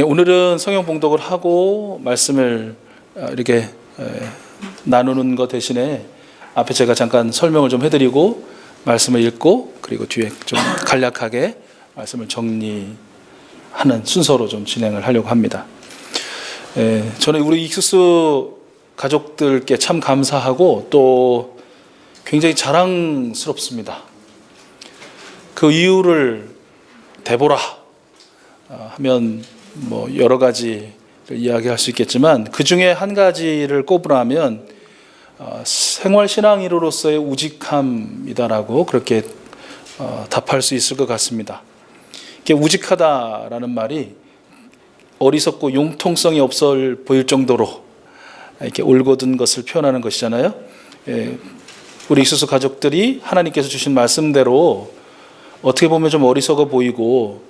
오늘은 성경 봉독을 하고 말씀을 이렇게 나누는 것 대신에 앞에 제가 잠깐 설명을 좀 해드리고 말씀을 읽고 그리고 뒤에 좀 간략하게 말씀을 정리하는 순서로 좀 진행을 하려고 합니다. 저는 우리 익수수 가족들께 참 감사하고 또 굉장히 자랑스럽습니다. 그 이유를 대보라 하면 뭐 여러 가지 이야기할 수 있겠지만 그 중에 한 가지를 꼽으라면 생활신앙인으로서의 우직함이다라고 그렇게 답할 수 있을 것 같습니다. 이게 우직하다라는 말이 어리석고 융통성이 없어 보일 정도로 이렇게 올곧은 것을 표현하는 것이잖아요. 우리 익수수 가족들이 하나님께서 주신 말씀대로 어떻게 보면 좀 어리석어 보이고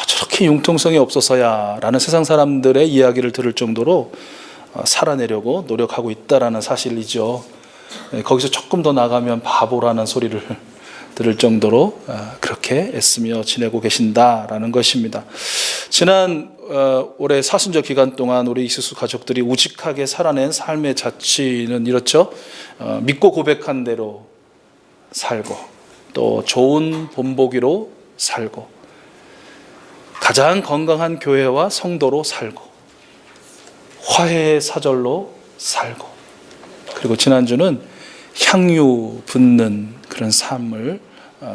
저렇게 융통성이 없어서야 라는 세상 사람들의 이야기를 들을 정도로 살아내려고 노력하고 있다라는 사실이죠. 거기서 조금 더 나가면 바보라는 소리를 들을 정도로 그렇게 애쓰며 지내고 계신다라는 것입니다. 지난 올해 사순절 기간 동안 우리 익수수 가족들이 우직하게 살아낸 삶의 자취는 이렇죠. 믿고 고백한 대로 살고 또 좋은 본보기로 살고 가장 건강한 교회와 성도로 살고 화해의 사절로 살고 그리고 지난주는 향유 붓는 그런 삶을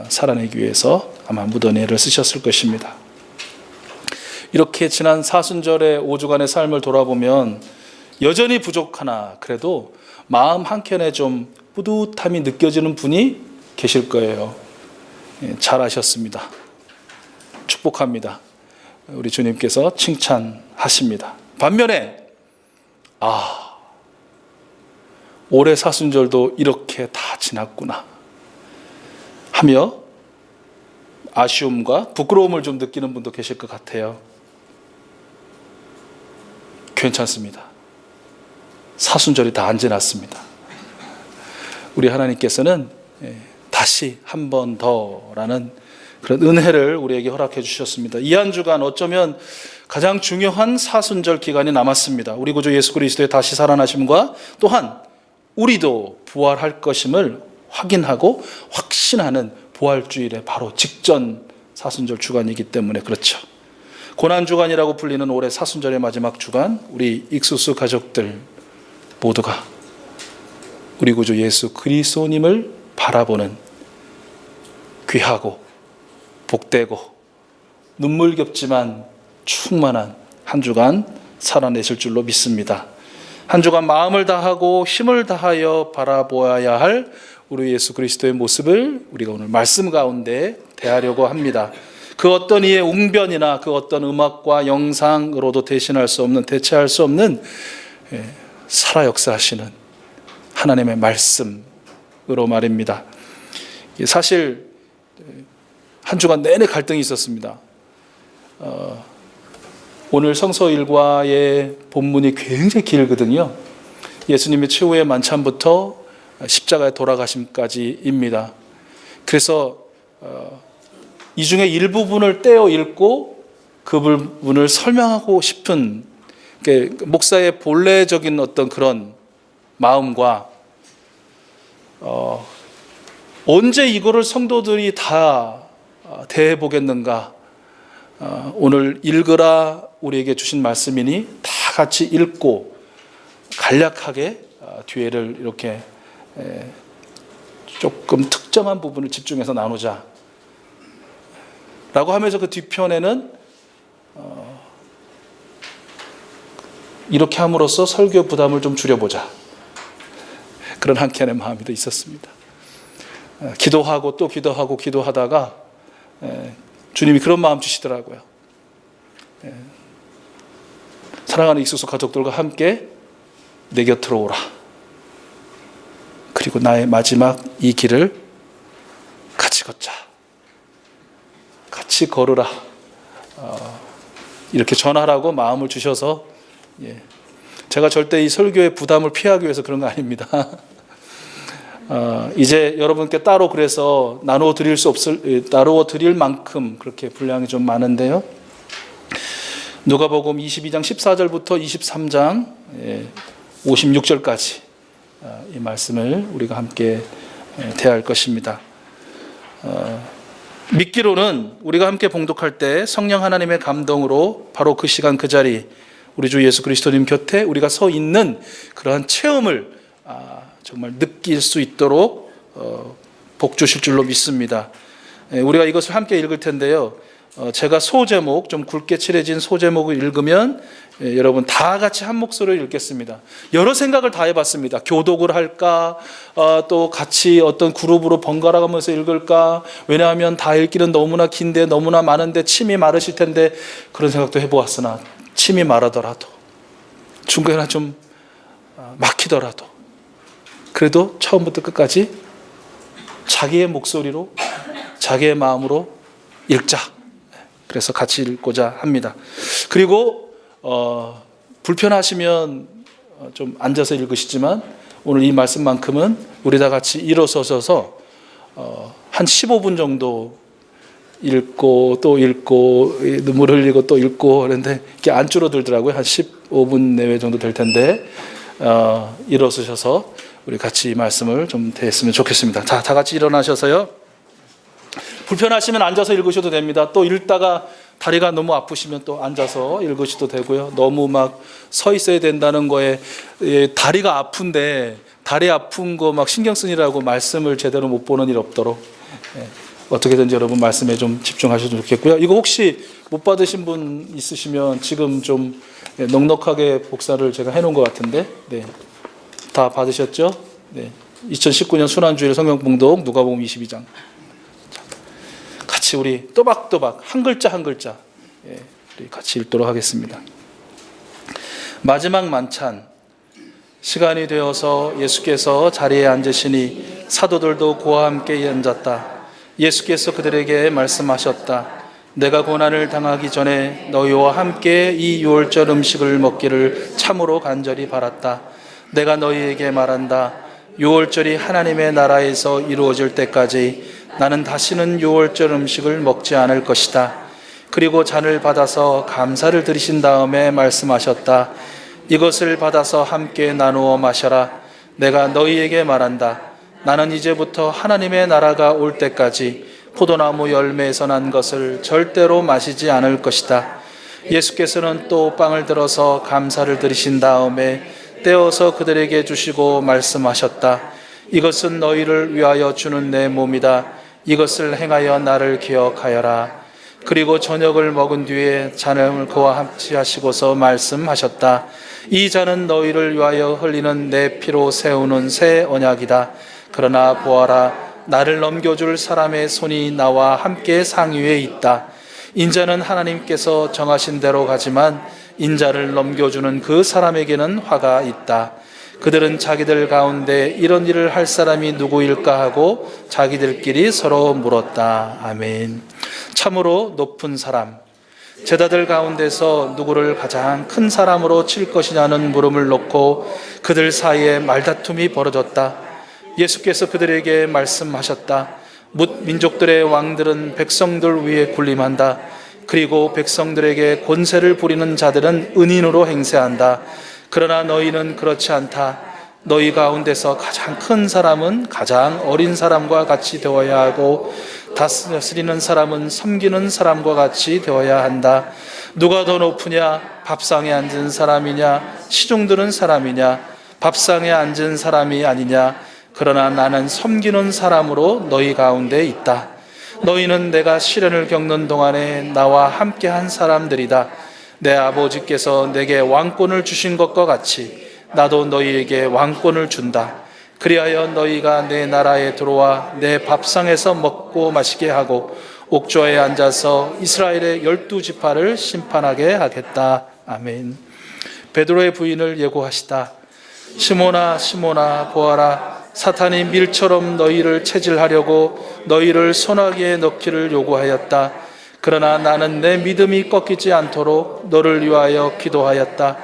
살아내기 위해서 아마 무던히를 쓰셨을 것입니다. 이렇게 지난 사순절의 5주간의 삶을 돌아보면 여전히 부족하나 그래도 마음 한켠에 좀 뿌듯함이 느껴지는 분이 계실 거예요. 잘하셨습니다. 축복합니다. 우리 주님께서 칭찬하십니다. 반면에 올해 사순절도 이렇게 다 지났구나 하며 아쉬움과 부끄러움을 좀 느끼는 분도 계실 것 같아요. 괜찮습니다. 사순절이 다 안 지났습니다. 우리 하나님께서는 다시 한 번 더라는 그런 은혜를 우리에게 허락해 주셨습니다. 이 한 주간 어쩌면 가장 중요한 사순절 기간이 남았습니다. 우리 구주 예수 그리스도의 다시 살아나심과 또한 우리도 부활할 것임을 확인하고 확신하는 부활주일의 바로 직전 사순절 주간이기 때문에 그렇죠. 고난주간이라고 불리는 올해 사순절의 마지막 주간, 우리 익수수 가족들 모두가 우리 구주 예수 그리스도님을 바라보는 귀하고 복되고 눈물겹지만 충만한 한 주간 살아내실 줄로 믿습니다. 한 주간 마음을 다하고 힘을 다하여 바라보아야 할 우리 예수 그리스도의 모습을 우리가 오늘 말씀 가운데 대하려고 합니다. 그 어떤 이의 웅변이나 그 어떤 음악과 영상으로도 대체할 수 없는 살아 역사하시는 하나님의 말씀으로 말입니다. 사실 한 주간 내내 갈등이 있었습니다. 오늘 성서 일과의 본문이 굉장히 길거든요. 예수님의 최후의 만찬부터 십자가에 돌아가심까지입니다. 그래서 이 중에 일부분을 떼어 읽고 그 부분을 설명하고 싶은 목사의 본래적인 어떤 그런 마음과 언제 이거를 성도들이 다 대해보겠는가. 오늘 읽으라 우리에게 주신 말씀이니 다 같이 읽고 간략하게 뒤에를 이렇게 조금 특정한 부분을 집중해서 나누자 라고 하면서 그 뒤편에는 이렇게 함으로써 설교 부담을 좀 줄여보자 그런 한켠의 마음이 또 있었습니다. 기도하고 또 기도하고 기도하다가 주님이 그런 마음 주시더라고요. 사랑하는 익수수 가족들과 함께 내 곁으로 오라. 그리고 나의 마지막 이 길을 같이 걷자. 같이 걸으라. 이렇게 전하라고 마음을 주셔서 제가 절대 이 설교의 부담을 피하기 위해서 그런 거 아닙니다. 이제 여러분께 따로 그래서 나누어 드릴 만큼 그렇게 분량이 좀 많은데요. 누가복음 22장 14절부터 23장 56절까지 이 말씀을 우리가 함께 대할 것입니다. 믿기로는 우리가 함께 봉독할 때 성령 하나님의 감동으로 바로 그 시간 그 자리 우리 주 예수 그리스도님 곁에 우리가 서 있는 그러한 체험을 정말 느낄 수 있도록 복 주실 줄로 믿습니다. 우리가 이것을 함께 읽을 텐데요. 제가 소제목, 좀 굵게 칠해진 소제목을 읽으면 여러분 다 같이 한 목소리로 읽겠습니다. 여러 생각을 다 해봤습니다. 교독을 할까, 또 같이 어떤 그룹으로 번갈아 가면서 읽을까. 왜냐하면 다 읽기는 너무나 긴데 너무나 많은데 침이 마르실 텐데 그런 생각도 해보았으나 침이 마르더라도 중간에 좀 막히더라도 그래도 처음부터 끝까지 자기의 목소리로 자기의 마음으로 읽자. 그래서 같이 읽고자 합니다. 그리고 불편하시면 좀 앉아서 읽으시지만 오늘 이 말씀만큼은 우리 다 같이 일어서셔서 한 15분 정도 읽고 또 읽고 눈물 흘리고 또 읽고 그런데 이게 안 줄어들더라고요. 한 15분 내외 정도 될 텐데 일어서셔서 우리 같이 이 말씀을 좀 대했으면 좋겠습니다. 자, 다 같이 일어나셔서요. 불편하시면 앉아서 읽으셔도 됩니다. 또 읽다가 다리가 너무 아프시면 또 앉아서 읽으셔도 되고요. 너무 막 서 있어야 된다는 거에 다리가 아픈데 다리 아픈 거 막 신경 쓰느라고 말씀을 제대로 못 보는 일 없도록 어떻게든지 여러분 말씀에 좀 집중하셔도 좋겠고요. 이거 혹시 못 받으신 분 있으시면 지금 좀 넉넉하게 복사를 제가 해놓은 것 같은데 다 받으셨죠? 2019년 순환주일 성경봉독 누가복음 22장 같이 우리 또박또박 한 글자 한 글자 우리 같이 읽도록 하겠습니다. 마지막 만찬 시간이 되어서 예수께서 자리에 앉으시니 사도들도 그와 함께 앉았다. 예수께서 그들에게 말씀하셨다. 내가 고난을 당하기 전에 너희와 함께 이 유월절 음식을 먹기를 참으로 간절히 바랐다. 내가 너희에게 말한다. 유월절이 하나님의 나라에서 이루어질 때까지 나는 다시는 유월절 음식을 먹지 않을 것이다. 그리고 잔을 받아서 감사를 드리신 다음에 말씀하셨다. 이것을 받아서 함께 나누어 마셔라. 내가 너희에게 말한다. 나는 이제부터 하나님의 나라가 올 때까지 포도나무 열매에서 난 것을 절대로 마시지 않을 것이다. 예수께서는 또 빵을 들어서 감사를 드리신 다음에 떼어서 그들에게 주시고 말씀하셨다. 이것은 너희를 위하여 주는 내 몸이다. 이것을 행하여 나를 기억하여라. 그리고 저녁을 먹은 뒤에 잔을 그와 함께 하시고서 말씀하셨다. 이 잔은 너희를 위하여 흘리는 내 피로 세우는 새 언약이다. 그러나 보아라, 나를 넘겨줄 사람의 손이 나와 함께 상위에 있다. 인자는 하나님께서 정하신 대로 가지만 인자를 넘겨주는 그 사람에게는 화가 있다. 그들은 자기들 가운데 이런 일을 할 사람이 누구일까 하고 자기들끼리 서로 물었다. 아멘. 참으로 높은 사람, 제자들 가운데서 누구를 가장 큰 사람으로 칠 것이냐는 물음을 놓고 그들 사이에 말다툼이 벌어졌다. 예수께서 그들에게 말씀하셨다. 뭇 민족들의 왕들은 백성들 위에 군림한다. 그리고 백성들에게 권세를 부리는 자들은 은인으로 행세한다. 그러나 너희는 그렇지 않다. 너희 가운데서 가장 큰 사람은 가장 어린 사람과 같이 되어야 하고 다스리는 사람은 섬기는 사람과 같이 되어야 한다. 누가 더 높으냐? 밥상에 앉은 사람이냐? 시중 들은 사람이냐? 밥상에 앉은 사람이 아니냐? 그러나 나는 섬기는 사람으로 너희 가운데 있다. 너희는 내가 시련을 겪는 동안에 나와 함께한 사람들이다. 내 아버지께서 내게 왕권을 주신 것과 같이 나도 너희에게 왕권을 준다. 그리하여 너희가 내 나라에 들어와 내 밥상에서 먹고 마시게 하고 옥좌에 앉아서 이스라엘의 12지파를 심판하게 하겠다. 아멘. 베드로의 부인을 예고하시다. 시몬아 시몬아 보아라, 사탄이 밀처럼 너희를 체질하려고 너희를 소나기에 넣기를 요구하였다. 그러나 나는 내 믿음이 꺾이지 않도록 너를 위하여 기도하였다.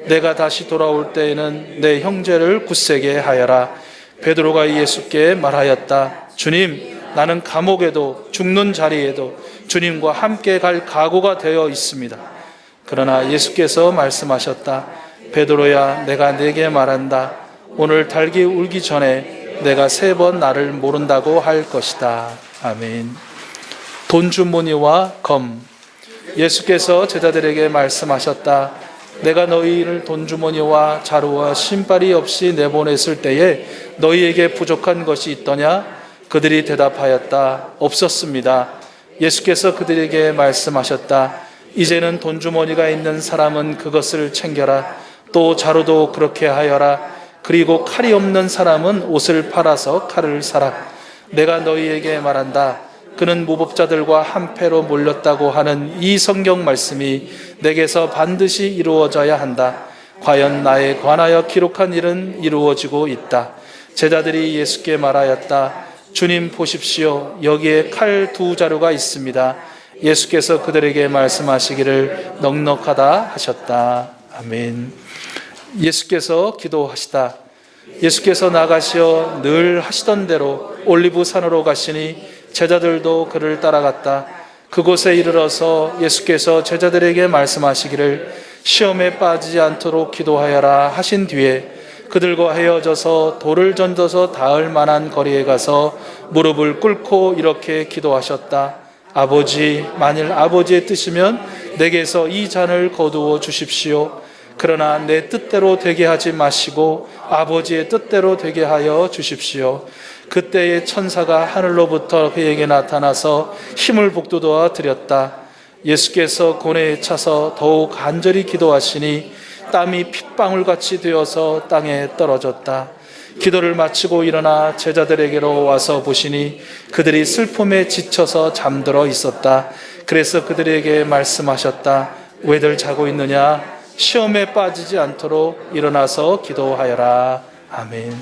내가 다시 돌아올 때에는 내 형제를 굳세게 하여라. 베드로가 예수께 말하였다. 주님, 나는 감옥에도 죽는 자리에도 주님과 함께 갈 각오가 되어 있습니다. 그러나 예수께서 말씀하셨다. 베드로야, 내가 네게 말한다. 오늘 닭이 울기 전에 내가 3번 나를 모른다고 할 것이다. 아멘. 돈주머니와 검. 예수께서 제자들에게 말씀하셨다. 내가 너희를 돈주머니와 자루와 신발이 없이 내보냈을 때에 너희에게 부족한 것이 있더냐? 그들이 대답하였다. 없었습니다. 예수께서 그들에게 말씀하셨다. 이제는 돈주머니가 있는 사람은 그것을 챙겨라. 또 자루도 그렇게 하여라. 그리고 칼이 없는 사람은 옷을 팔아서 칼을 사라. 내가 너희에게 말한다. 그는 무법자들과 한패로 몰렸다고 하는 이 성경 말씀이 내게서 반드시 이루어져야 한다. 과연 나에 관하여 기록한 일은 이루어지고 있다. 제자들이 예수께 말하였다. 주님 보십시오. 여기에 칼 2자루가 있습니다. 예수께서 그들에게 말씀하시기를 넉넉하다 하셨다. 아멘. 예수께서 기도하시다. 예수께서 나가시어 늘 하시던 대로 올리브산으로 가시니 제자들도 그를 따라갔다. 그곳에 이르러서 예수께서 제자들에게 말씀하시기를 시험에 빠지지 않도록 기도하여라 하신 뒤에 그들과 헤어져서 돌을 던져서 닿을 만한 거리에 가서 무릎을 꿇고 이렇게 기도하셨다. 아버지, 만일 아버지의 뜻이면 내게서 이 잔을 거두어 주십시오. 그러나 내 뜻대로 되게 하지 마시고 아버지의 뜻대로 되게 하여 주십시오. 그때의 천사가 하늘로부터 그에게 나타나서 힘을 북돋아 드렸다. 예수께서 고뇌에 차서 더욱 간절히 기도하시니 땀이 핏방울같이 되어서 땅에 떨어졌다. 기도를 마치고 일어나 제자들에게로 와서 보시니 그들이 슬픔에 지쳐서 잠들어 있었다. 그래서 그들에게 말씀하셨다. 왜들 자고 있느냐? 시험에 빠지지 않도록 일어나서 기도하여라. 아멘.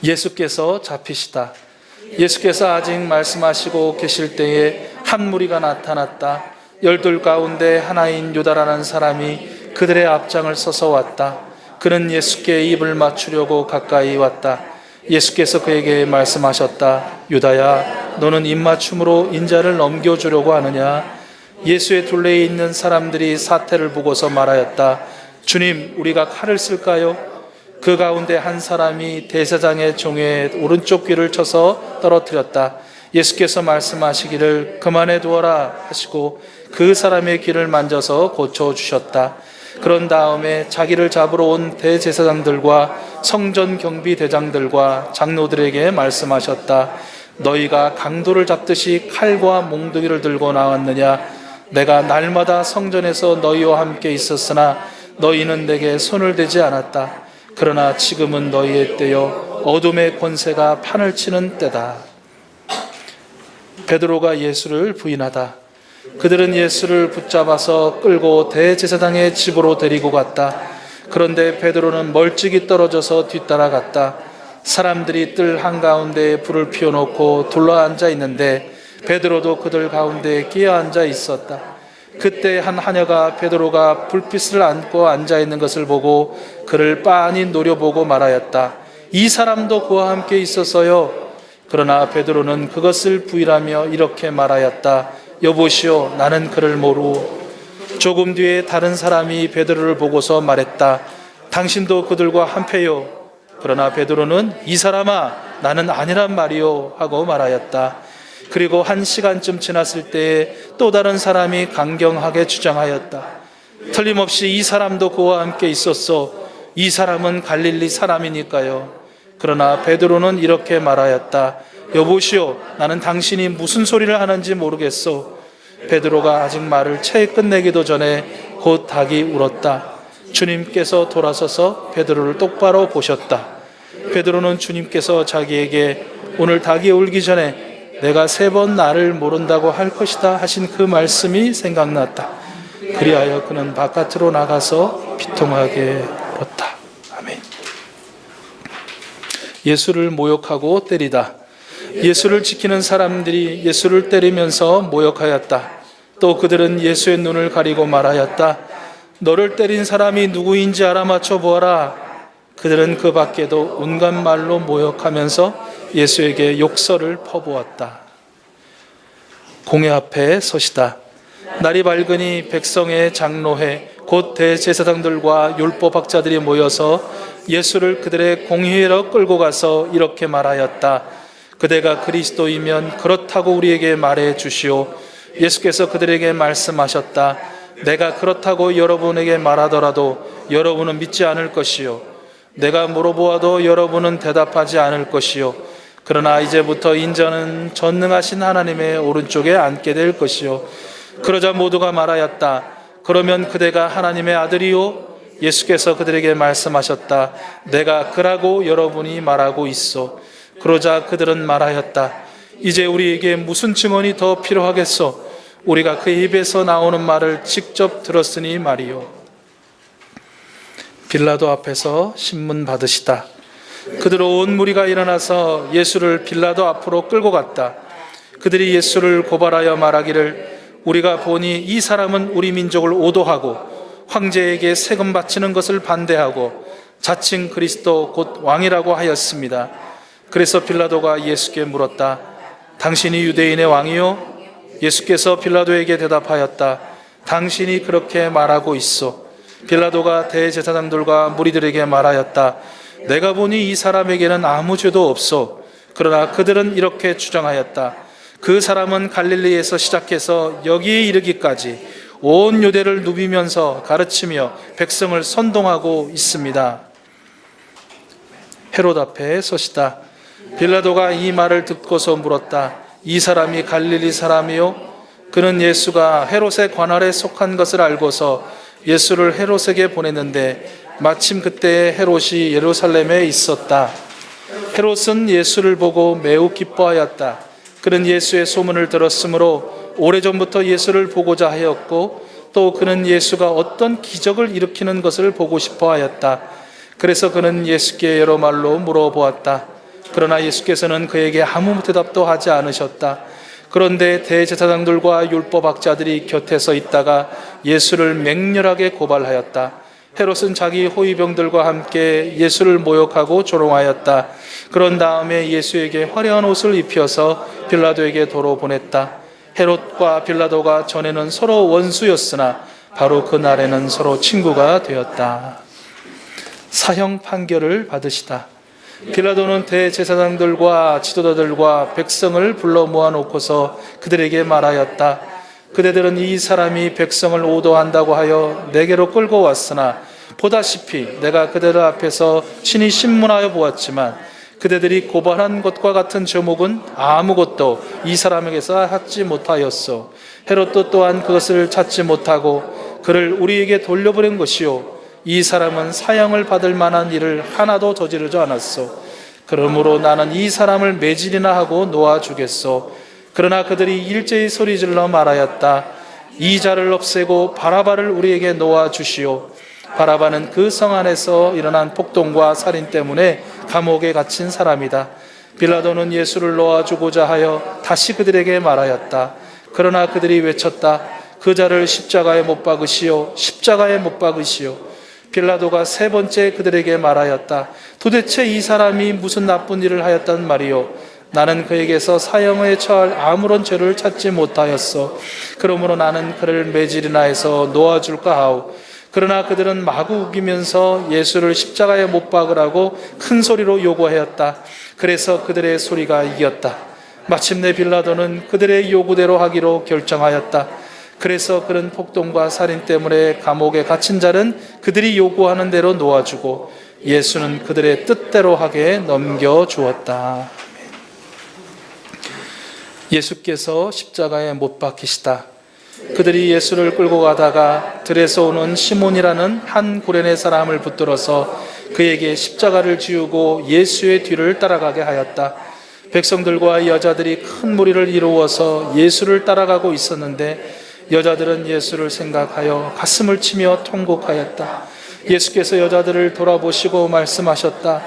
예수께서 잡히시다. 예수께서 아직 말씀하시고 계실 때에 한 무리가 나타났다. 12 가운데 하나인 유다라는 사람이 그들의 앞장을 서서 왔다. 그는 예수께 입을 맞추려고 가까이 왔다. 예수께서 그에게 말씀하셨다. 유다야, 너는 입맞춤으로 인자를 넘겨주려고 하느냐? 예수의 둘레에 있는 사람들이 사태를 보고서 말하였다. 주님, 우리가 칼을 쓸까요? 그 가운데 한 사람이 대제사장의 종의 오른쪽 귀를 쳐서 떨어뜨렸다. 예수께서 말씀하시기를 그만해 두어라 하시고 그 사람의 귀를 만져서 고쳐주셨다. 그런 다음에 자기를 잡으러 온 대제사장들과 성전 경비대장들과 장로들에게 말씀하셨다. 너희가 강도를 잡듯이 칼과 몽둥이를 들고 나왔느냐? 내가 날마다 성전에서 너희와 함께 있었으나 너희는 내게 손을 대지 않았다. 그러나 지금은 너희의 때요 어둠의 권세가 판을 치는 때다. 베드로가 예수를 부인하다. 그들은 예수를 붙잡아서 끌고 대제사장의 집으로 데리고 갔다. 그런데 베드로는 멀찍이 떨어져서 뒤따라갔다. 사람들이 뜰 한가운데에 불을 피워놓고 둘러앉아 있는데 베드로도 그들 가운데에 끼어 앉아 있었다. 그때 한 하녀가 베드로가 불빛을 안고 앉아 있는 것을 보고 그를 빤히 노려보고 말하였다. 이 사람도 그와 함께 있었어요. 그러나 베드로는 그것을 부인하며 이렇게 말하였다. 여보시오, 나는 그를 모르오. 조금 뒤에 다른 사람이 베드로를 보고서 말했다. 당신도 그들과 한패요. 그러나 베드로는 이 사람아, 나는 아니란 말이요 하고 말하였다. 그리고 1시간쯤 지났을 때에 또 다른 사람이 강경하게 주장하였다. 틀림없이 이 사람도 그와 함께 있었어. 이 사람은 갈릴리 사람이니까요. 그러나 베드로는 이렇게 말하였다. 여보시오, 나는 당신이 무슨 소리를 하는지 모르겠소. 베드로가 아직 말을 채 끝내기도 전에 곧 닭이 울었다. 주님께서 돌아서서 베드로를 똑바로 보셨다. 베드로는 주님께서 자기에게 오늘 닭이 울기 전에 내가 3번 나를 모른다고 할 것이다 하신 그 말씀이 생각났다. 그리하여 그는 바깥으로 나가서 비통하게 울었다. 아멘. 예수를 모욕하고 때리다. 예수를 지키는 사람들이 예수를 때리면서 모욕하였다. 또 그들은 예수의 눈을 가리고 말하였다. 너를 때린 사람이 누구인지 알아맞혀 보아라. 그들은 그 밖에도 온갖 말로 모욕하면서 예수에게 욕설을 퍼부었다. 공회 앞에 서시다. 날이 밝으니 백성의 장로회 곧 대제사장들과 율법학자들이 모여서 예수를 그들의 공회로 끌고 가서 이렇게 말하였다. 그대가 그리스도이면 그렇다고 우리에게 말해 주시오. 예수께서 그들에게 말씀하셨다. 내가 그렇다고 여러분에게 말하더라도 여러분은 믿지 않을 것이요, 내가 물어보아도 여러분은 대답하지 않을 것이요, 그러나 이제부터 인자는 전능하신 하나님의 오른쪽에 앉게 될 것이요. 그러자 모두가 말하였다. 그러면 그대가 하나님의 아들이요? 예수께서 그들에게 말씀하셨다. 내가 그라고 여러분이 말하고 있소. 그러자 그들은 말하였다. 이제 우리에게 무슨 증언이 더 필요하겠소? 우리가 그 입에서 나오는 말을 직접 들었으니 말이요. 빌라도 앞에서 신문 받으시다. 그들 온 무리가 일어나서 예수를 빌라도 앞으로 끌고 갔다. 그들이 예수를 고발하여 말하기를 우리가 보니 이 사람은 우리 민족을 오도하고 황제에게 세금 바치는 것을 반대하고 자칭 그리스도 곧 왕이라고 하였습니다. 그래서 빌라도가 예수께 물었다. 당신이 유대인의 왕이요? 예수께서 빌라도에게 대답하였다. 당신이 그렇게 말하고 있소. 빌라도가 대제사장들과 무리들에게 말하였다. 내가 보니 이 사람에게는 아무 죄도 없소. 그러나 그들은 이렇게 주장하였다. 그 사람은 갈릴리에서 시작해서 여기에 이르기까지 온 유대를 누비면서 가르치며 백성을 선동하고 있습니다. 헤롯 앞에 서시다. 빌라도가 이 말을 듣고서 물었다. 이 사람이 갈릴리 사람이요? 그는 예수가 헤롯의 관할에 속한 것을 알고서 예수를 헤롯에게 보냈는데 마침 그때 헤롯이 예루살렘에 있었다. 헤롯은 예수를 보고 매우 기뻐하였다. 그는 예수의 소문을 들었으므로 오래전부터 예수를 보고자 하였고 또 그는 예수가 어떤 기적을 일으키는 것을 보고 싶어 하였다. 그래서 그는 예수께 여러 말로 물어보았다. 그러나 예수께서는 그에게 아무 대답도 하지 않으셨다. 그런데 대제사장들과 율법학자들이 곁에서 있다가 예수를 맹렬하게 고발하였다. 헤롯은 자기 호위병들과 함께 예수를 모욕하고 조롱하였다. 그런 다음에 예수에게 화려한 옷을 입혀서 빌라도에게 도로 보냈다. 헤롯과 빌라도가 전에는 서로 원수였으나 바로 그날에는 서로 친구가 되었다. 사형 판결을 받으시다. 빌라도는 대제사장들과 지도자들과 백성을 불러 모아놓고서 그들에게 말하였다. 그대들은 이 사람이 백성을 오도한다고 하여 내게로 끌고 왔으나 보다시피 내가 그대들 앞에서 친히 신문하여 보았지만 그대들이 고발한 것과 같은 제목은 아무것도 이 사람에게서 찾지 못하였소. 헤롯도 또한 그것을 찾지 못하고 그를 우리에게 돌려보낸 것이요, 이 사람은 사형을 받을 만한 일을 하나도 저지르지 않았소. 그러므로 나는 이 사람을 매질이나 하고 놓아주겠소. 그러나 그들이 일제히 소리질러 말하였다. 이 자를 없애고 바라바를 우리에게 놓아주시오. 바라바는 그 성 안에서 일어난 폭동과 살인 때문에 감옥에 갇힌 사람이다. 빌라도는 예수를 놓아주고자 하여 다시 그들에게 말하였다. 그러나 그들이 외쳤다. 그 자를 십자가에 못 박으시오. 십자가에 못 박으시오. 빌라도가 세 번째 그들에게 말하였다. 도대체 이 사람이 무슨 나쁜 일을 하였단 말이오? 나는 그에게서 사형에 처할 아무런 죄를 찾지 못하였소. 그러므로 나는 그를 매질이나 해서 놓아줄까 하오. 그러나 그들은 마구 우기면서 예수를 십자가에 못 박으라고 큰 소리로 요구하였다. 그래서 그들의 소리가 이겼다. 마침내 빌라도는 그들의 요구대로 하기로 결정하였다. 그래서 그런 폭동과 살인 때문에 감옥에 갇힌 자는 그들이 요구하는 대로 놓아주고 예수는 그들의 뜻대로 하게 넘겨주었다. 예수께서 십자가에 못 박히시다. 그들이 예수를 끌고 가다가 들에서 오는 시몬이라는 한 구레네 사람을 붙들어서 그에게 십자가를 지우고 예수의 뒤를 따라가게 하였다. 백성들과 여자들이 큰 무리를 이루어서 예수를 따라가고 있었는데 여자들은 예수를 생각하여 가슴을 치며 통곡하였다. 예수께서 여자들을 돌아보시고 말씀하셨다.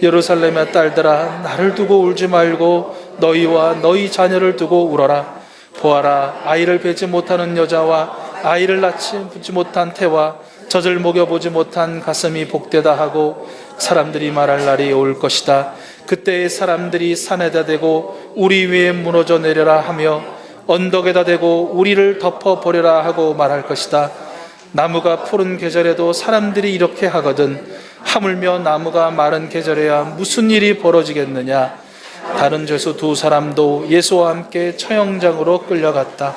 예루살렘의 딸들아, 나를 두고 울지 말고 너희와 너희 자녀를 두고 울어라. 보아라, 아이를 뵈지 못하는 여자와 아이를 낳지 못한 태와 젖을 먹여보지 못한 가슴이 복되다 하고 사람들이 말할 날이 올 것이다. 그때의 사람들이 산에다 대고 우리 위에 무너져 내려라 하며 언덕에다 대고 우리를 덮어버려라 하고 말할 것이다. 나무가 푸른 계절에도 사람들이 이렇게 하거든 하물며 나무가 마른 계절에야 무슨 일이 벌어지겠느냐. 다른 죄수 두 사람도 예수와 함께 처형장으로 끌려갔다.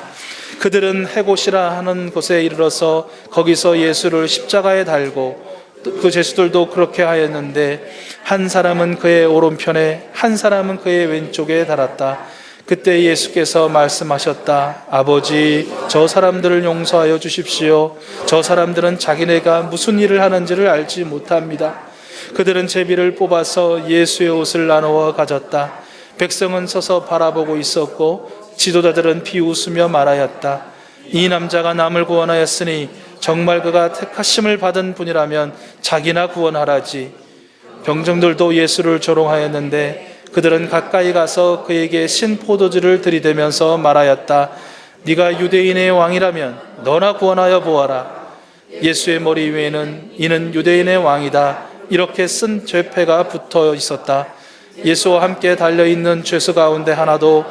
그들은 헤곳이라 하는 곳에 이르러서 거기서 예수를 십자가에 달고 그 죄수들도 그렇게 하였는데 한 사람은 그의 오른편에 한 사람은 그의 왼쪽에 달았다. 그때 예수께서 말씀하셨다. 아버지, 저 사람들을 용서하여 주십시오. 저 사람들은 자기네가 무슨 일을 하는지를 알지 못합니다. 그들은 제비를 뽑아서 예수의 옷을 나누어 가졌다. 백성은 서서 바라보고 있었고 지도자들은 비웃으며 말하였다. 이 남자가 남을 구원하였으니 정말 그가 택하심을 받은 분이라면 자기나 구원하라지. 병정들도 예수를 조롱하였는데 그들은 가까이 가서 그에게 신포도주를 들이대면서 말하였다. 네가 유대인의 왕이라면 너나 구원하여 보아라. 예수의 머리 위에는 이는 유대인의 왕이다 이렇게 쓴 죄패가 붙어 있었다. 예수와 함께 달려있는 죄수 가운데 하나도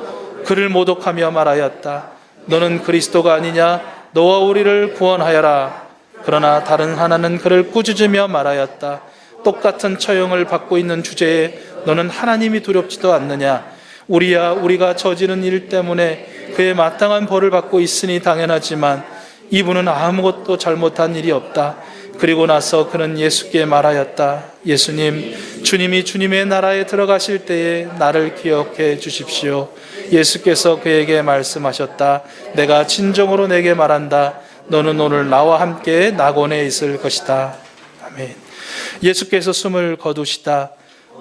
그를 모독하며 말하였다. 너는 그리스도가 아니냐? 너와 우리를 구원하여라. 그러나 다른 하나는 그를 꾸짖으며 말하였다. 똑같은 처형을 받고 있는 주제에 너는 하나님이 두렵지도 않느냐? 우리가 저지른 일 때문에 그의 마땅한 벌을 받고 있으니 당연하지만 이분은 아무것도 잘못한 일이 없다. 그리고 나서 그는 예수께 말하였다. 예수님, 주님이 주님의 나라에 들어가실 때에 나를 기억해 주십시오. 예수께서 그에게 말씀하셨다. 내가 진정으로 내게 말한다. 너는 오늘 나와 함께 낙원에 있을 것이다. 아멘. 예수께서 숨을 거두시다.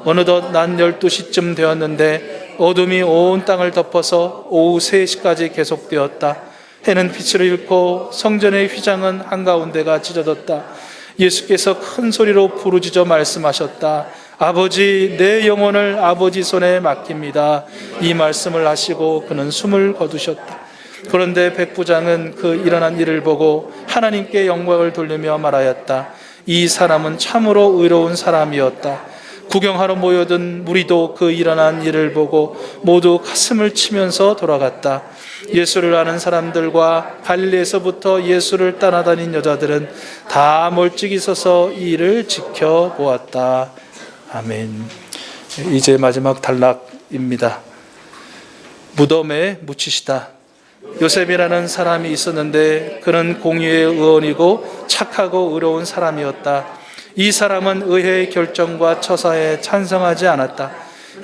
어느덧 낮 12시쯤 되었는데 어둠이 온 땅을 덮어서 오후 3시까지 계속되었다. 해는 빛을 잃고 성전의 휘장은 한가운데가 찢어졌다. 예수께서 큰 소리로 부르짖어 말씀하셨다. 아버지, 내 영혼을 아버지 손에 맡깁니다. 이 말씀을 하시고 그는 숨을 거두셨다. 그런데 백부장은 그 일어난 일을 보고 하나님께 영광을 돌리며 말하였다. 이 사람은 참으로 의로운 사람이었다. 구경하러 모여든 무리도 그 일어난 일을 보고 모두 가슴을 치면서 돌아갔다. 예수를 아는 사람들과 갈릴리에서부터 예수를 따라다닌 여자들은 다 멀찍이 서서 이 일을 지켜보았다. 아멘. 이제 마지막 단락입니다. 무덤에 묻히시다. 요셉이라는 사람이 있었는데 그는 공의의 의원이고 착하고 의로운 사람이었다. 이 사람은 의회의 결정과 처사에 찬성하지 않았다.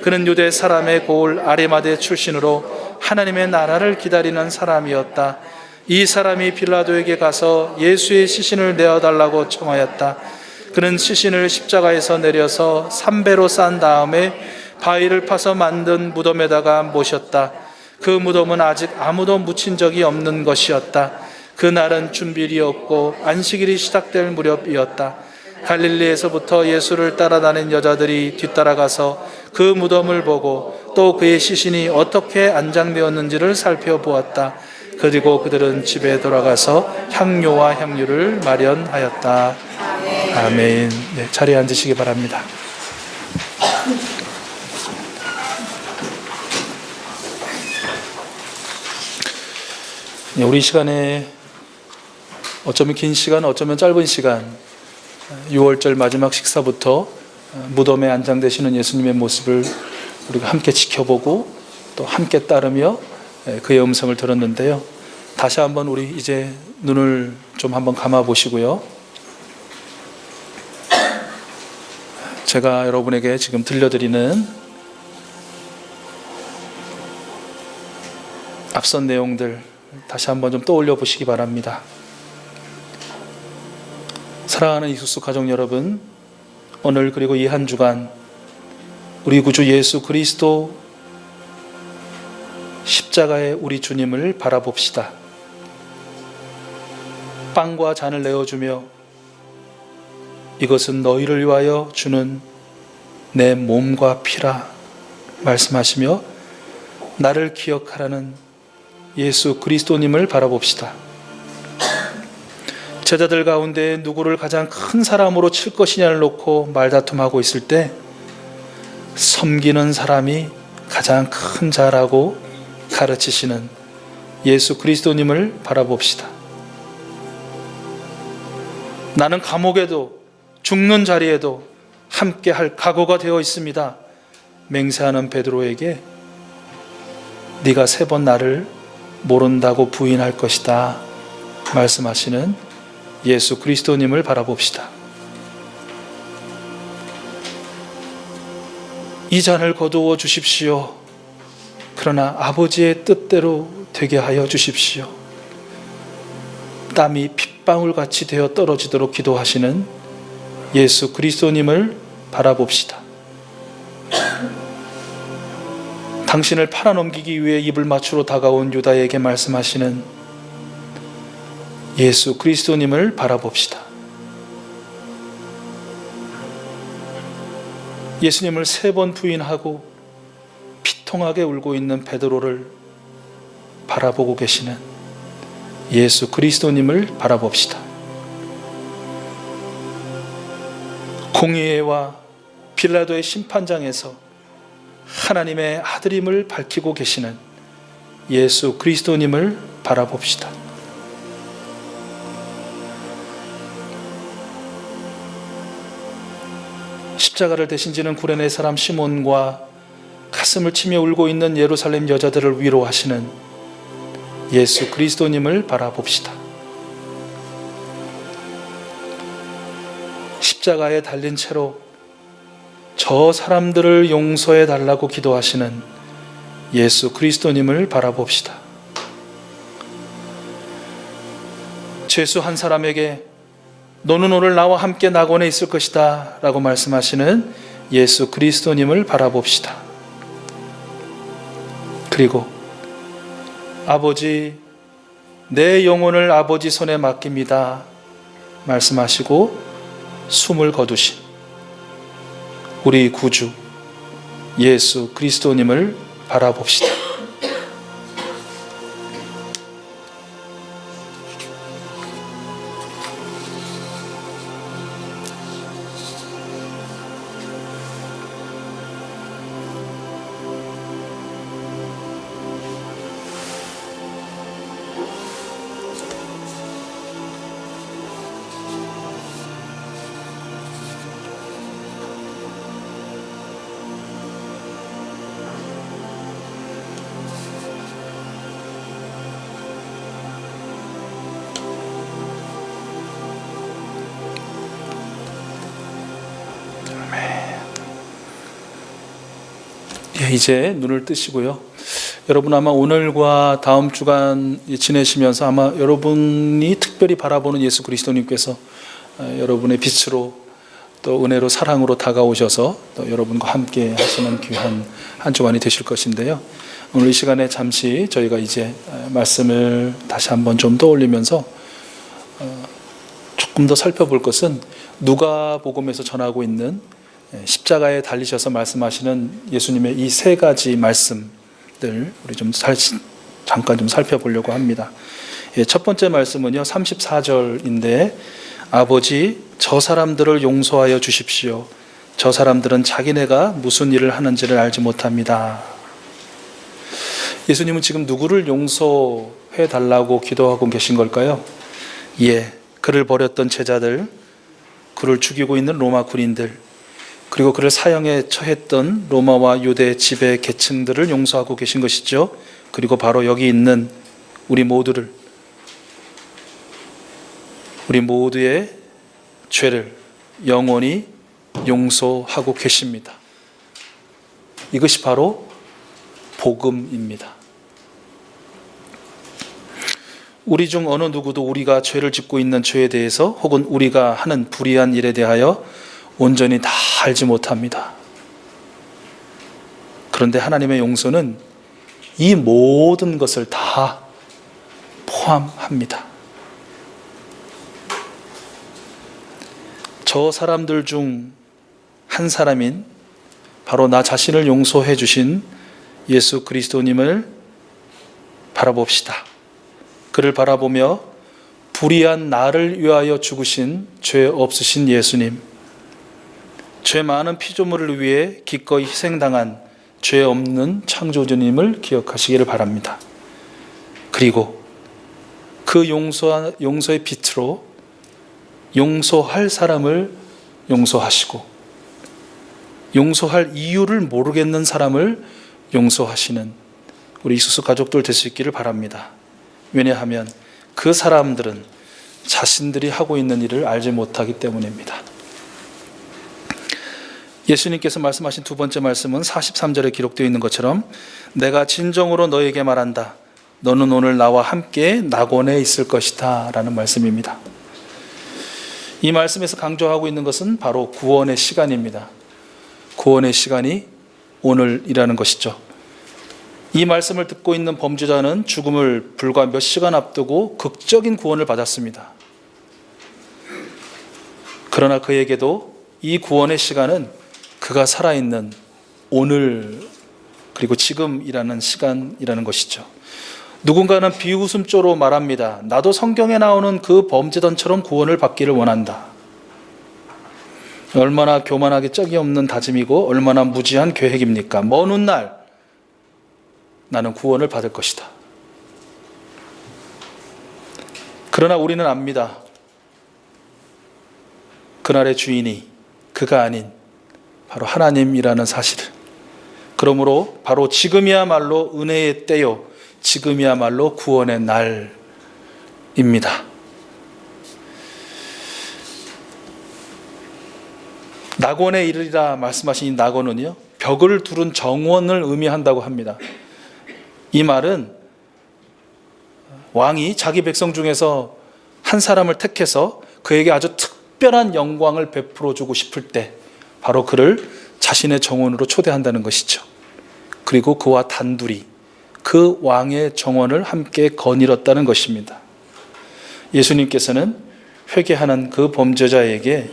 그는 유대 사람의 고을 아리마대 출신으로 하나님의 나라를 기다리는 사람이었다. 이 사람이 빌라도에게 가서 예수의 시신을 내어달라고 청하였다. 그는 시신을 십자가에서 내려서 삼배로 싼 다음에 바위를 파서 만든 무덤에다가 모셨다. 그 무덤은 아직 아무도 묻힌 적이 없는 것이었다. 그날은 준비일이었고 안식일이 시작될 무렵이었다. 갈릴리에서부터 예수를 따라다닌 여자들이 뒤따라가서 그 무덤을 보고 또 그의 시신이 어떻게 안장되었는지를 살펴보았다. 그리고 그들은 집에 돌아가서 향료와 향유를 마련하였다. 아멘. 네, 자리에 앉으시기 바랍니다. 우리 시간에 어쩌면 긴 시간, 어쩌면 짧은 시간, 6월절 마지막 식사부터 무덤에 안장되시는 예수님의 모습을 우리가 함께 지켜보고 또 함께 따르며 그의 음성을 들었는데요. 다시 한번 우리 이제 눈을 좀 한번 감아 보시고요. 제가 여러분에게 지금 들려드리는 앞선 내용들 다시 한번 좀 떠올려 보시기 바랍니다. 사랑하는 이수수 가족 여러분, 오늘 그리고 이 한 주간 우리 구주 예수 그리스도 십자가의 우리 주님을 바라봅시다. 빵과 잔을 내어주며 이것은 너희를 위하여 주는 내 몸과 피라 말씀하시며 나를 기억하라는 예수 그리스도님을 바라봅시다. 제자들 가운데 누구를 가장 큰 사람으로 칠 것이냐를 놓고 말다툼하고 있을 때 섬기는 사람이 가장 큰 자라고 가르치시는 예수 그리스도님을 바라봅시다. 나는 감옥에도 죽는 자리에도 함께 할 각오가 되어 있습니다. 맹세하는 베드로에게 네가 3번 나를 모른다고 부인할 것이다 말씀하시는 예수 그리스도님을 바라봅시다. 이 잔을 거두어 주십시오. 그러나 아버지의 뜻대로 되게 하여 주십시오. 땀이 핏방울같이 되어 떨어지도록 기도하시는 예수 그리스도님을 바라봅시다. 당신을 팔아넘기기 위해 입을 맞추러 다가온 유다에게 말씀하시는 예수 그리스도님을 바라봅시다. 예수님을 3번 부인하고 피통하게 울고 있는 베드로를 바라보고 계시는 예수 그리스도님을 바라봅시다. 공의회와 빌라도의 심판장에서 하나님의 아들임을 밝히고 계시는 예수 그리스도님을 바라봅시다. 십자가를 대신 지는 구레네 사람 시몬과 가슴을 치며 울고 있는 예루살렘 여자들을 위로하시는 예수 그리스도님을 바라봅시다. 십자가에 달린 채로 저 사람들을 용서해 달라고 기도하시는 예수 그리스도님을 바라봅시다. 죄수 한 사람에게 너는 오늘 나와 함께 낙원에 있을 것이다 라고 말씀하시는 예수 그리스도님을 바라봅시다. 그리고 아버지, 내 영혼을 아버지 손에 맡깁니다 말씀하시고 숨을 거두신 우리 구주 예수 그리스도님을 바라봅시다. 이제 눈을 뜨시고요. 여러분 아마 오늘과 다음 주간 지내시면서 아마 여러분이 특별히 바라보는 예수 그리스도님께서 여러분의 빛으로 또 은혜로 사랑으로 다가오셔서 또 여러분과 함께 하시는 귀한 한 주간이 되실 것인데요. 오늘 이 시간에 잠시 저희가 이제 말씀을 다시 한번 좀 떠올리면서 조금 더 살펴볼 것은 누가복음에서 전하고 있는 십자가에 달리셔서 말씀하시는 예수님의 이 3가지 말씀들 우리 좀 잠깐 좀 살펴보려고 합니다. 첫 번째 말씀은요 34절인데 아버지 저 사람들을 용서하여 주십시오. 저 사람들은 자기네가 무슨 일을 하는지를 알지 못합니다. 예수님은 지금 누구를 용서해 달라고 기도하고 계신 걸까요? 그를 버렸던 제자들, 그를 죽이고 있는 로마 군인들, 그리고 그를 사형에 처했던 로마와 유대 지배 계층들을 용서하고 계신 것이죠. 그리고 바로 여기 있는 우리 모두를, 우리 모두의 죄를 영원히 용서하고 계십니다. 이것이 바로 복음입니다. 우리 중 어느 누구도 우리가 죄를 짓고 있는 죄에 대해서 혹은 우리가 하는 불의한 일에 대하여 온전히 다 알지 못합니다. 그런데 하나님의 용서는 이 모든 것을 다 포함합니다. 저 사람들 중 한 사람인 바로 나 자신을 용서해 주신 예수 그리스도님을 바라봅시다. 그를 바라보며 불의한 나를 위하여 죽으신 죄 없으신 예수님, 죄 많은 피조물을 위해 기꺼이 희생당한 죄 없는 창조주님을 기억하시기를 바랍니다. 그리고 그 용서의 빛으로 용서할 사람을 용서하시고 용서할 이유를 모르겠는 사람을 용서하시는 우리 이수수 가족들 될 수 있기를 바랍니다. 왜냐하면 그 사람들은 자신들이 하고 있는 일을 알지 못하기 때문입니다. 예수님께서 말씀하신 두 번째 말씀은 43절에 기록되어 있는 것처럼 내가 진정으로 너에게 말한다. 너는 오늘 나와 함께 낙원에 있을 것이다 라는 말씀입니다. 이 말씀에서 강조하고 있는 것은 바로 구원의 시간입니다. 구원의 시간이 오늘이라는 것이죠. 이 말씀을 듣고 있는 범죄자는 죽음을 불과 몇 시간 앞두고 극적인 구원을 받았습니다. 그러나 그에게도 이 구원의 시간은 그가 살아있는 오늘 그리고 지금이라는 시간이라는 것이죠. 누군가는 비웃음조로 말합니다. 나도 성경에 나오는 그 범죄단처럼 구원을 받기를 원한다. 얼마나 교만하게 짝이 없는 다짐이고 얼마나 무지한 계획입니까? 먼 훗날 나는 구원을 받을 것이다. 그러나 우리는 압니다. 그날의 주인이 그가 아닌 바로 하나님이라는 사실을. 그러므로 바로 지금이야말로 은혜의 때요, 지금이야말로 구원의 날입니다. 낙원에 이르리라 말씀하신 이 낙원은요, 벽을 두른 정원을 의미한다고 합니다. 이 말은 왕이 자기 백성 중에서 한 사람을 택해서 그에게 아주 특별한 영광을 베풀어 주고 싶을 때 바로 그를 자신의 정원으로 초대한다는 것이죠. 그리고 그와 단둘이 그 왕의 정원을 함께 거닐었다는 것입니다. 예수님께서는 회개하는 그 범죄자에게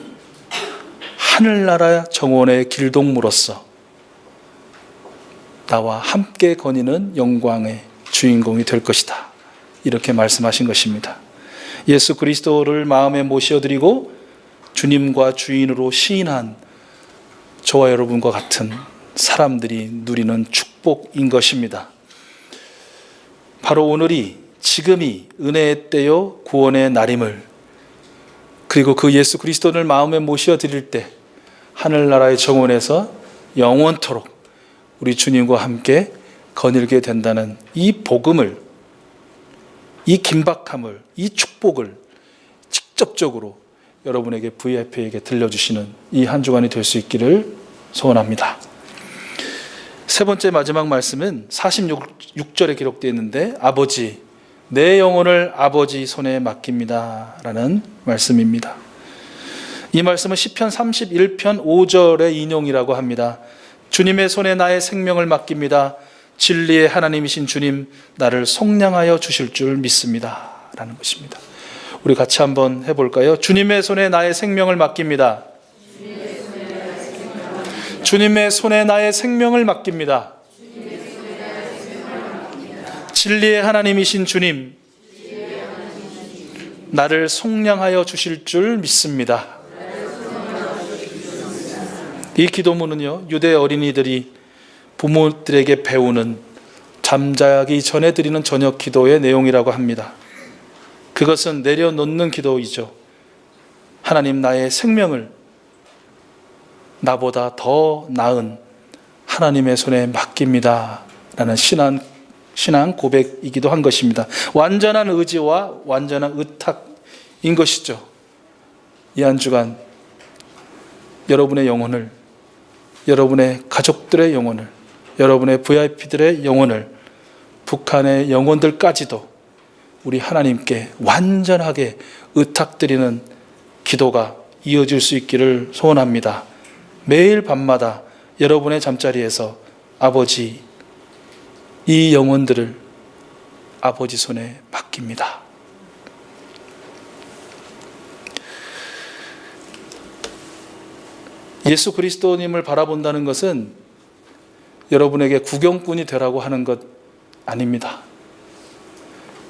하늘나라 정원의 길동무로서 나와 함께 거니는 영광의 주인공이 될 것이다. 이렇게 말씀하신 것입니다. 예수 그리스도를 마음에 모셔드리고 주님과 주인으로 시인한 저와 여러분과 같은 사람들이 누리는 축복인 것입니다. 바로 오늘이 지금이 은혜의 때요 구원의 날임을, 그리고 그 예수 그리스도를 마음에 모셔드릴 때 하늘나라의 정원에서 영원토록 우리 주님과 함께 거닐게 된다는 이 복음을, 이 긴박함을, 이 축복을 직접적으로 여러분에게 VIP에게 들려주시는 이 한 주간이 될 수 있기를 소원합니다. 세 번째 마지막 말씀은 46절에 기록되어 있는데 아버지, 내 영혼을 아버지 손에 맡깁니다 라는 말씀입니다. 이 말씀은 시편 31편 5절의 인용이라고 합니다. 주님의 손에 나의 생명을 맡깁니다. 진리의 하나님이신 주님, 나를 속량하여 주실 줄 믿습니다 라는 것입니다. 우리 같이 한번 해볼까요? 주님의 손에 나의 생명을 맡깁니다. 주님의 손에 나의 생명을 맡깁니다. 진리의 하나님이신 주님, 나를 속량하여 주실 줄 믿습니다. 이 기도문은요, 유대 어린이들이 부모들에게 배우는 잠자기 전에 드리는 저녁 기도의 내용이라고 합니다. 그것은 내려놓는 기도이죠. 하나님, 나의 생명을 나보다 더 나은 하나님의 손에 맡깁니다 라는 신앙 고백이기도 한 것입니다. 완전한 의지와 완전한 의탁인 것이죠. 이 한 주간 여러분의 영혼을, 여러분의 가족들의 영혼을, 여러분의 VIP들의 영혼을, 북한의 영혼들까지도 우리 하나님께 완전하게 의탁드리는 기도가 이어질 수 있기를 소원합니다. 매일 밤마다 여러분의 잠자리에서 아버지, 이 영혼들을 아버지 손에 맡깁니다. 예수 그리스도님을 바라본다는 것은 여러분에게 구경꾼이 되라고 하는 것 아닙니다.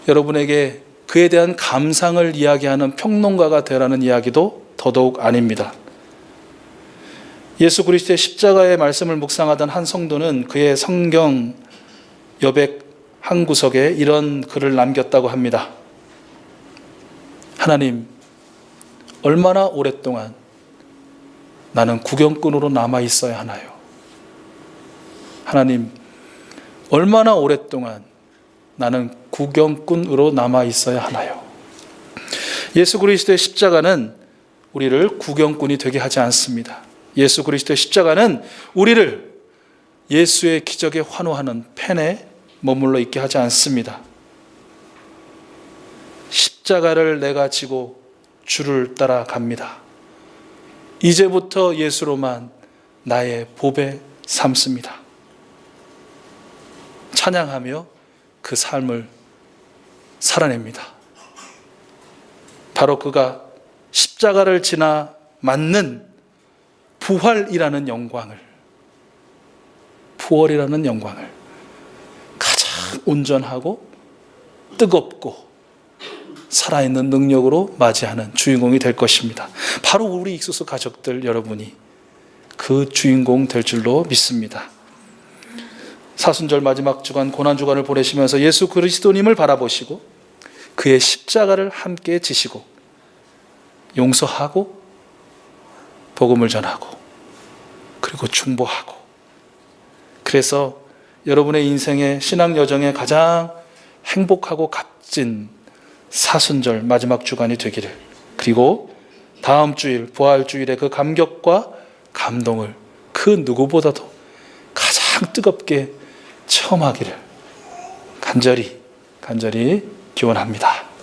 여러분에게 그에 대한 감상을 이야기하는 평론가가 되라는 이야기도 더더욱 아닙니다. 예수 그리스도의 십자가의 말씀을 묵상하던 한 성도는 그의 성경 여백 한 구석에 이런 글을 남겼다고 합니다. 하나님, 얼마나 오랫동안 나는 구경꾼으로 남아 있어야 하나요? 하나님, 얼마나 오랫동안 나는 구경꾼으로 남아 있어야 하나요? 예수 그리스도의 십자가는 우리를 구경꾼이 되게 하지 않습니다. 예수 그리스도의 십자가는 우리를 예수의 기적에 환호하는 펜에 머물러 있게 하지 않습니다. 십자가를 내가 지고 주를 따라갑니다. 이제부터 예수로만 나의 보배 삼습니다. 찬양하며 그 삶을 살아냅니다. 바로 그가 십자가를 지나 맞는 부활이라는 영광을 가장 온전하고 뜨겁고 살아있는 능력으로 맞이하는 주인공이 될 것입니다. 바로 우리 익수수 가족들 여러분이 그 주인공 될 줄로 믿습니다. 사순절 마지막 주간 고난주간을 보내시면서 예수 그리스도님을 바라보시고 그의 십자가를 함께 지시고 용서하고 복음을 전하고 그리고 중보하고, 그래서 여러분의 인생의 신앙 여정에 가장 행복하고 값진 사순절 마지막 주간이 되기를, 그리고 다음 주일 부활주일의 그 감격과 감동을 그 누구보다도 가장 뜨겁게 체험하기를 간절히 기원합니다.